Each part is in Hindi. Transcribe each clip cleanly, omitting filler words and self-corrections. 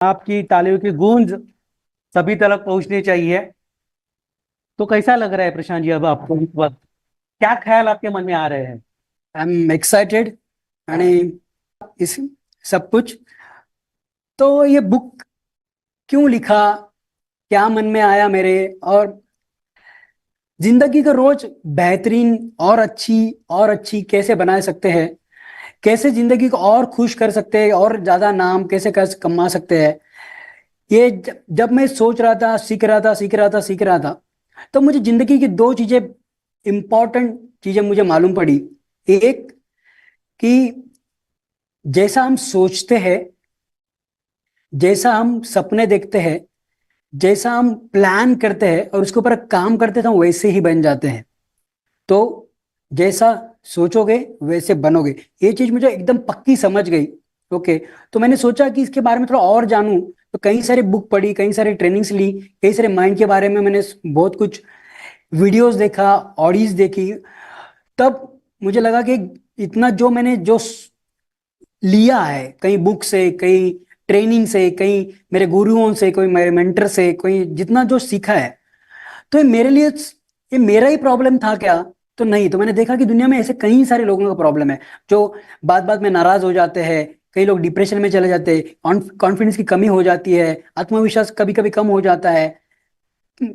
आपकी तालियों की गूंज सभी तक पहुंचनी चाहिए। तो कैसा लग रहा है प्रशांत जी अब आपको इस वक्त? क्या ख्याल आपके मन में आ रहे हैं? I am excited. आणि इस सब कुछ, तो ये बुक क्यों लिखा, क्या मन में आया मेरे, और जिंदगी को रोज बेहतरीन और अच्छी कैसे बना सकते हैं, कैसे जिंदगी को और खुश कर सकते हैं, और ज्यादा नाम कैसे कर कमा सकते हैं। ये जब मैं सोच रहा था, सीख रहा था, तो मुझे जिंदगी की दो चीजें, इंपॉर्टेंट चीजें मुझे मालूम पड़ी। एक, कि जैसा हम सोचते हैं, जैसा हम सपने देखते हैं, जैसा हम प्लान करते हैं और उसके ऊपर काम करते हैं, तो हम वैसे ही बन जाते हैं। तो जैसा सोचोगे वैसे बनोगे, ये चीज मुझे एकदम पक्की समझ गई। ओके। तो मैंने सोचा कि इसके बारे में थोड़ा और जानूं, तो कई सारी बुक पढ़ी, कई सारी ट्रेनिंग्स ली, कई सारे माइंड के बारे में मैंने बहुत कुछ वीडियोस देखा, ऑडियोज देखी। तब मुझे लगा कि इतना जो मैंने लिया है, कहीं बुक से, कहीं ट्रेनिंग से, कहीं मेरे गुरुओं से, कोई मेरे मेंटर से, कोई जितना जो सीखा है, तो ये मेरे लिए, ये मेरा ही प्रॉब्लम था क्या? तो नहीं। तो मैंने देखा कि दुनिया में ऐसे कई सारे लोगों का प्रॉब्लम है, जो बात बात में नाराज हो जाते हैं, कई लोग डिप्रेशन में चले जाते हैं, कॉन्फिडेंस की कमी हो जाती है, आत्मविश्वास कभी कभी कम हो जाता है,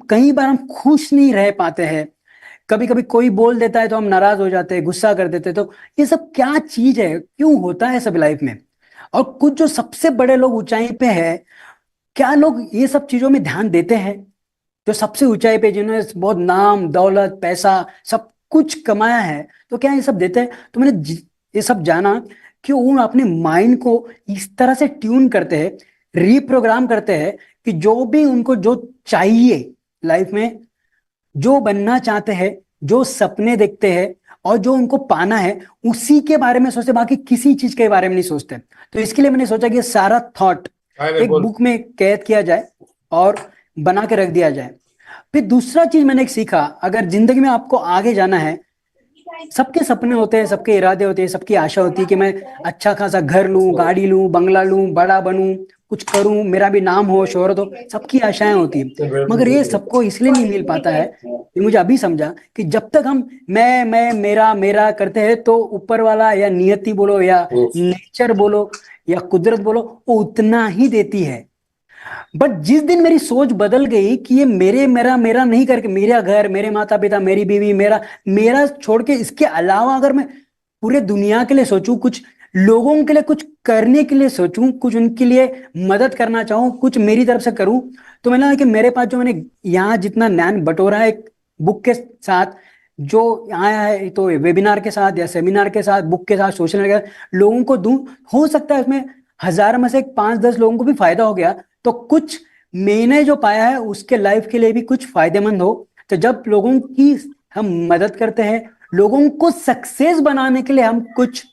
कई बार हम खुश नहीं रह पाते हैं, कभी कभी कोई बोल देता है तो हम नाराज हो जाते हैं, गुस्सा कर देते हैं। तो ये सब क्या चीज है, क्यों होता है सब लाइफ में? और कुछ जो सबसे बड़े लोग ऊंचाई पे है, क्या लोग ये सब चीजों में ध्यान देते हैं? जो सबसे ऊंचाई पे, जिन्होंने बहुत नाम दौलत पैसा सब कुछ कमाया है, तो क्या ये सब देते हैं? तो मैंने ये सब जाना कि वो अपने माइंड को इस तरह से ट्यून करते हैं, रीप्रोग्राम करते हैं, कि जो भी उनको जो चाहिए लाइफ में, जो बनना चाहते हैं, जो सपने देखते हैं, और जो उनको पाना है, उसी के बारे में सोचते, बाकी किसी चीज के बारे में नहीं सोचते। तो इसके लिए मैंने सोचा कि ये सारा थॉट एक बुक में कैद किया जाए और बना के रख दिया जाए। फिर दूसरा चीज मैंने एक सीखा, अगर जिंदगी में आपको आगे जाना है, सबके सपने होते हैं, सबके इरादे होते हैं, सबकी आशा होती है कि मैं अच्छा खासा घर लूं, गाड़ी लूं, बंगला लूं, बड़ा बनूं, कुछ करूं, मेरा भी नाम हो, शोहरत हो, सबकी आशाएं होती है। मगर ये सबको इसलिए नहीं मिल पाता है, ये मुझे अभी समझा, कि जब तक हम मैं मेरा मेरा करते हैं, तो ऊपर वाला या नियति बोलो या नेचर बोलो या कुदरत बोलो, वो उतना ही देती है। बट जिस दिन मेरी सोच बदल गई कि ये मेरे मेरा मेरा नहीं करके, मेरा घर, मेरे माता पिता, मेरी बीवी, मेरा मेरा छोड़ के इसके अलावा अगर मैं पूरे दुनिया के लिए सोचूं, कुछ लोगों के लिए कुछ करने के लिए सोचूं, कुछ उनके लिए मदद करना चाहूं, कुछ मेरी तरफ से करूं, तो मैंने लगा कि मेरे पास जो मैंने यहाँ जितना ज्ञान बटोरा है एक बुक के साथ, जो आया है, तो वेबिनार के साथ या सेमिनार के साथ, बुक के साथ, सोशल मीडिया के साथ लोगों को दूं, हो सकता है उसमें हजार में से 5-10 लोगों को भी फायदा हो गया, तो कुछ मैंने जो पाया है उसके लाइफ के लिए भी कुछ फायदेमंद हो। तो जब लोगों की हम मदद करते हैं, लोगों को सक्सेस बनाने के लिए हम कुछ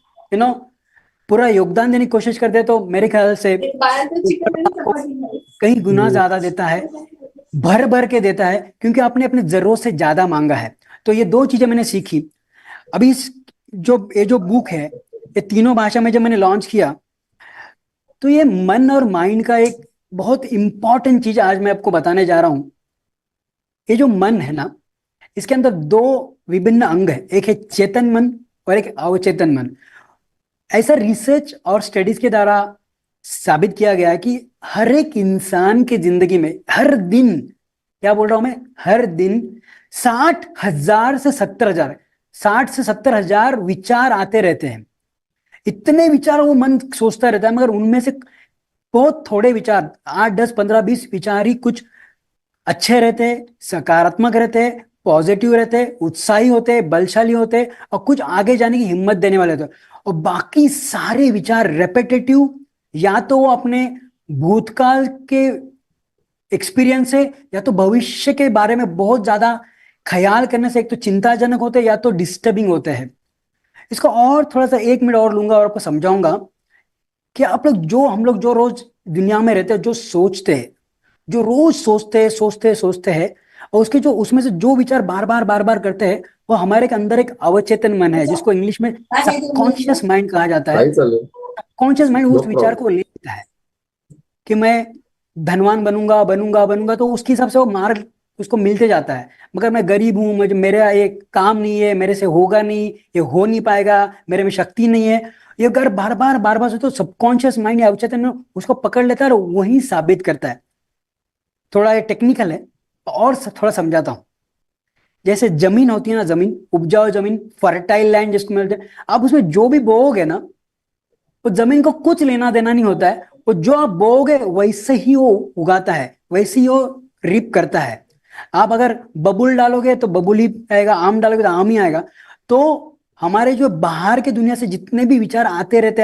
पूरा योगदान देने की कोशिश करते हैं, तो मेरे ख्याल से ऊपर आपको कई गुना ज्यादा देता है, भर भर के देता है, क्योंकि आपने अपने जरूरत से ज्यादा मांगा है। तो ये दो चीजें मैंने सीखी। अभी ये जो बुक है, ये तीनों भाषा में जब मैंने लॉन्च किया, तो ये मन और माइंड का एक बहुत इंपॉर्टेंट चीज आज मैं आपको बताने जा रहा हूं। ये जो मन है ना, इसके अंदर दो विभिन्न अंग है, एक है चेतन मन और एक अवचेतन मन। ऐसा रिसर्च और स्टडीज के द्वारा साबित किया गया है कि हर एक इंसान की जिंदगी में हर दिन, क्या बोल रहा हूं मैं, हर दिन 60,000 से 70,000, 60 से 70 हजार विचार आते रहते हैं। इतने विचार वो मन सोचता रहता है, मगर उनमें से बहुत थोड़े विचार, 8, 10, 15, 20 विचार ही कुछ अच्छे रहते हैं, सकारात्मक रहते हैं, पॉजिटिव रहते हैं, उत्साही होते हैं, बलशाली होते हैं, और कुछ आगे जाने की हिम्मत देने वाले होते हैं। और बाकी सारे विचार रेपिटेटिव, या तो वो अपने भूतकाल के एक्सपीरियंस से, या तो भविष्य के बारे में बहुत ज्यादा ख्याल करने से, एक तो चिंताजनक होते हैं या तो डिस्टर्बिंग होते हैं। इसको और थोड़ा सा 1 मिनट और लूंगा और आपको समझाऊंगा कि आप लोग जो, हम लोग जो रोज दुनिया में रहते हैं, जो सोचते हैं, जो रोज सोचते हैं, और उसके जो, उसमें से जो विचार बार बार करते हैं, वो हमारे के अंदर एक अवचेतन मन है, जिसको इंग्लिश में सबकॉन्शियस माइंड कहा जाता है। सबकॉन्शियस माइंड उस विचार को ले लेता है, कि मैं धनवान बनूंगा बनूंगा बनूंगा, तो उसके हिसाब से वो मार्ग उसको मिलते जाता है। मगर मैं गरीब हूँ, मुझे मेरा एक काम नहीं है, मेरे से होगा नहीं, ये हो नहीं पाएगा, मेरे में शक्ति नहीं है, ये अगर बार बार सोचो, सबकॉन्शियस माइंड या अवचेतन में उसको पकड़ लेता है और वही साबित करता है। थोड़ा ये टेक्निकल है, और थोड़ा समझाता हूँ। जैसे जमीन होती है ना, जमीन, उपजाऊ जमीन, फर्टाइल लैंड जिसको मिलते हैं, आप उसमें जो भी बोओगे ना, वो जमीन को कुछ लेना देना नहीं होता है, वो जो आप बोओगे वैसे ही वो उगाता है, वैसे ही वो रिप करता है। आप अगर बबुल डालोगे तो बबुल ही आएगा, आम डालोगे तो आम ही आएगा। तो हमारे जो बाहर के दुनिया से जितने भी विचार आते रहते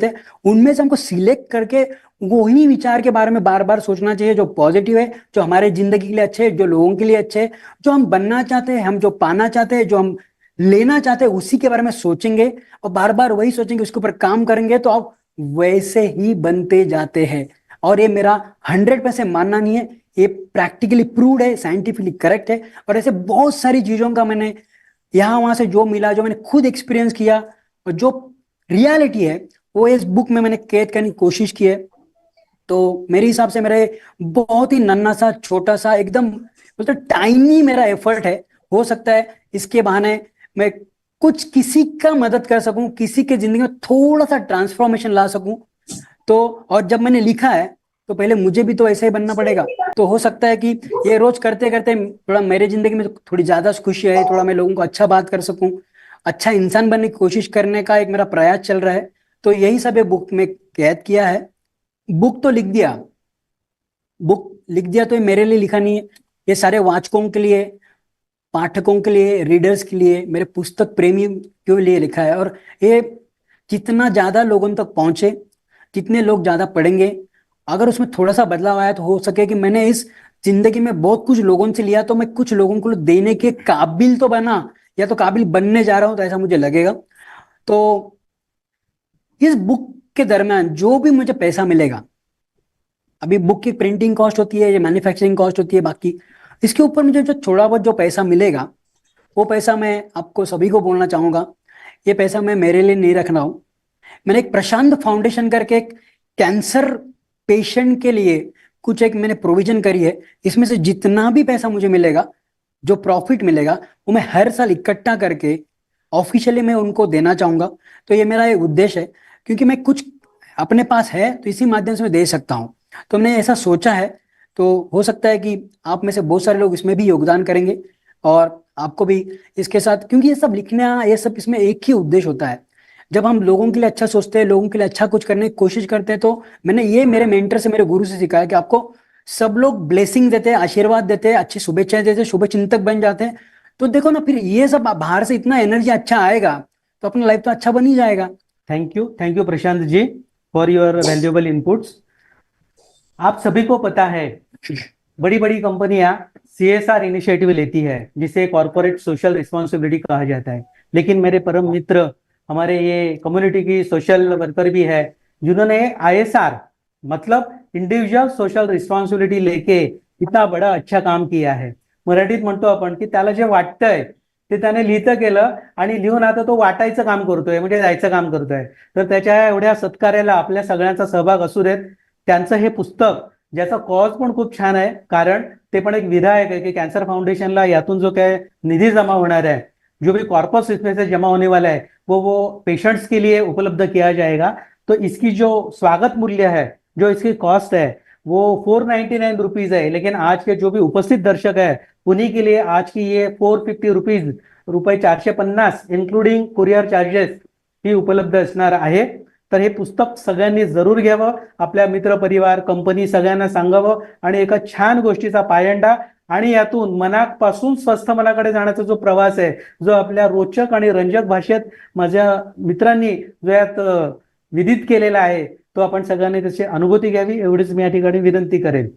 हैं, उनमें से हमको सिलेक्ट करके वही विचार के बारे में बार बार सोचना चाहिए, जो पॉजिटिव है, जो हमारे जिंदगी के लिए अच्छे है, जो लोगों के लिए अच्छे है, जो हम बनना चाहते हैं, हम जो पाना चाहते हैं, जो हम लेना चाहते हैं, उसी के बारे में सोचेंगे और बार बार वही सोचेंगे, उसके ऊपर काम करेंगे, तो आप वैसे ही बनते जाते हैं। और ये मेरा 100% मानना नहीं है, ये प्रैक्टिकली प्रूव्ड है, साइंटिफिकली करेक्ट है। और ऐसे बहुत सारी चीजों का मैंने यहाँ वहां से जो मिला, जो मैंने खुद एक्सपीरियंस किया और जो रियलिटी है, वो इस बुक में मैंने कैद करने की कोशिश की है। तो मेरे हिसाब से मेरे बहुत ही नन्हा सा, छोटा सा, एकदम मतलब टाइनी मेरा एफर्ट है। हो सकता है इसके बहाने मैं कुछ किसी का मदद कर सकूं, किसी के जिंदगी में थोड़ा सा ट्रांसफॉर्मेशन ला सकूं। तो और जब मैंने लिखा है तो पहले मुझे भी तो ऐसे ही बनना पड़ेगा। तो हो सकता है कि ये रोज करते करते थोड़ा मेरे जिंदगी में थोड़ी ज्यादा खुशी है, थोड़ा मैं लोगों को अच्छा बात कर सकूं, अच्छा इंसान बनने की कोशिश करने का एक मेरा प्रयास चल रहा है। तो यही सब ये बुक में कैद किया है। बुक तो लिख दिया, बुक लिख दिया, तो ये मेरे लिए लिखा नहीं है, ये सारे वाचकों के लिए, पाठकों के लिए, रीडर्स के लिए, मेरे पुस्तक प्रेमी के लिए लिखा है। और ये जितना ज्यादा लोगों तक पहुंचे, जितने लोग ज्यादा पढ़ेंगे, अगर उसमें थोड़ा सा बदलाव आया, तो हो सके कि मैंने इस जिंदगी में बहुत कुछ लोगों से लिया, तो मैं कुछ लोगों को देने के काबिल तो बना, या तो काबिल बनने जा रहा हूं, तो ऐसा मुझे लगेगा। तो इस बुक के दरमियान जो भी मुझे पैसा मिलेगा, अभी बुक की प्रिंटिंग कॉस्ट होती है, ये मैन्युफैक्चरिंग कॉस्ट होती है, बाकी इसके ऊपर मुझे जो थोड़ा बहुत जो पैसा मिलेगा, वो पैसा मैं आपको सभी को बोलना चाहूंगा, ये पैसा मैं मेरे लिए नहीं रख रहा हूं। मैंने एक प्रशांत फाउंडेशन करके एक कैंसर पेशेंट के लिए कुछ एक मैंने प्रोविजन करी है। इसमें से जितना भी पैसा मुझे मिलेगा, जो प्रॉफिट मिलेगा, वो मैं हर साल इकट्ठा करके ऑफिशियली मैं उनको देना चाहूंगा। तो ये मेरा एक उद्देश्य है, क्योंकि मैं कुछ अपने पास है तो इसी माध्यम से मैं दे सकता हूँ। तो मैंने ऐसा सोचा है। तो हो सकता है कि आप में से बहुत सारे लोग इसमें भी योगदान करेंगे, और आपको भी इसके साथ, क्योंकि ये सब लिखना, ये सब, इसमें एक ही उद्देश्य होता है। जब हम लोगों के लिए अच्छा सोचते हैं, लोगों के लिए अच्छा कुछ करने की कोशिश करते हैं, तो मैंने ये मेरे मेंटर से, मेरे गुरु से सीखा है कि आपको सब लोग ब्लेसिंग देते हैं, आशीर्वाद देते हैं, अच्छी शुभेच्छाएं देते हैं, शुभ चिंतक बन जाते हैं। तो देखो ना, फिर ये सब बाहर से इतना एनर्जी अच्छा आएगा, तो अपना लाइफ तो अच्छा बन ही जाएगा। Thank you Prashant ji for your valuable inputs. आप सभी को पता है, बड़ी बड़ी कंपनियां CSR इनिशिएटिव लेती है, जिसे कॉर्पोरेट सोशल रिस्पॉन्सिबिलिटी कहा जाता है। लेकिन मेरे परम मित्र, हमारे ये कम्युनिटी की सोशल वर्कर भी है, जिन्होंने ISR मतलब इंडिव्हिज्युअल सोशल रिस्पॉन्सिबिलिटी लेके इतना बड़ा अच्छा काम किया आहे। मराठीत म्हणतो आपण की त्याला जे वाटतंय ते त्याने लिहितं केलं, आणि लिहून आता तो वाटायचं काम करतोय, म्हणजे जायचं काम करतोय। तर त्याच्या एवढ्या सत्कार्याला आपल्या सगळ्यांचा सहभाग असू देत। त्यांचं हे पुस्तक, ज्याचा कॉज पण खूप छान आहे, कारण ते पण एक विधायक है कि कैंसर फाउंडेशन यातून जो क्या निधि जमा होना है, जो भी कॉर्पस इसमें से जमा होने वाला है, वो पेशेंट्स के लिए उपलब्ध किया जाएगा। तो इसकी जो स्वागत मूल्य है, जो इसकी कॉस्ट है, वो 499 रुपीज है। लेकिन आज के जो भी उपस्थित दर्शक है, उन्हीं के लिए आज की ये 450 रुपीज, रुपये 450 इंक्लुडिंग कुरिअर चार्जेस ही उपलब्ध असणार आहे। तर हे पुस्तक सगळ्यांनी जरूर घ्यावं, आपल्या मित्र परिवार, कंपनी सगळ्यांना सांगावं, आणि एका छान गोष्टीचा पायंडा, आणि यातून मनापासून स्वस्थ मनाकडे जाण्याचा जो प्रवास आहे, जो आपल्या रोचक आणि रंजक भाषेत माझ्या मित्रांनी जो यात विदित केलेला आहे, तो आपण सगळ्यांनी त्याची अनुभूती घ्यावी, एवढीच मी या ठिकाणी विनंती करेन।